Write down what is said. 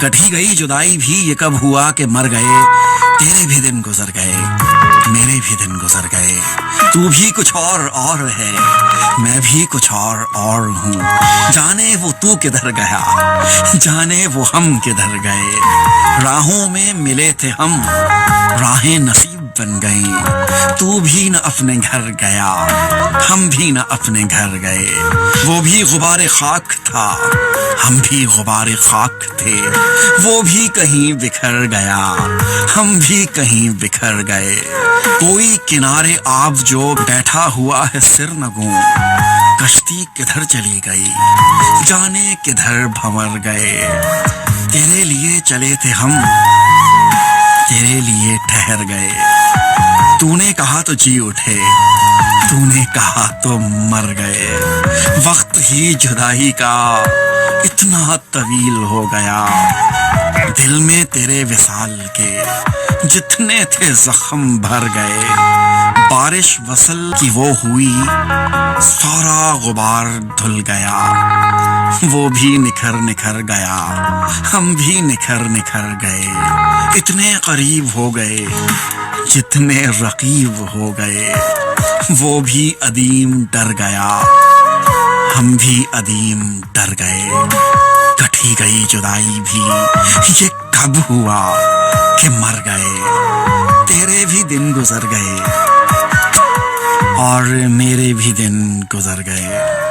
कटी गई जुदाई भी ये कब हुआ कि मर गए, तेरे भी दिन गुजर गए, मेरे भी दिन गुजर गए। तू भी कुछ और है, मैं भी कुछ और हूँ। जाने वो तू किधर गया, जाने वो हम किधर गए। राहों में मिले थे हम, राहें नसीब बन गई। तू भी न अपने घर गया, हम भी न अपने घर गए। वो भी गुबारे खाक था, हम भी गुबारे खाक थे। वो भी कहीं बिखर गया, हम भी कहीं बिखर गए। कोई किनारे आब जो बैठा हुआ है सिर नगों, कश्ती किधर चली गई, जाने किधर भंवर गए। तेरे लिए चले थे हम, तेरे लिए ठहर गए। तूने कहा तो जी उठे, तूने कहा तो मर गए। वक्त ही जुदाई का इतना तवील हो गया, दिल में तेरे विसाल के जितने थे जख्म भर गए। बारिश वसल की वो हुई, सारा गुबार धुल गया। वो भी निखर निखर गया, हम भी निखर निखर गए। इतने करीब हो गए जितने रकीब हो गए। वो भी अदीम डर गया, हम भी अदीम डर गए। कटी गई जुदाई भी ये कब हुआ कि मर गए। तेरे भी दिन गुजर गए और मेरे भी दिन गुजर गए।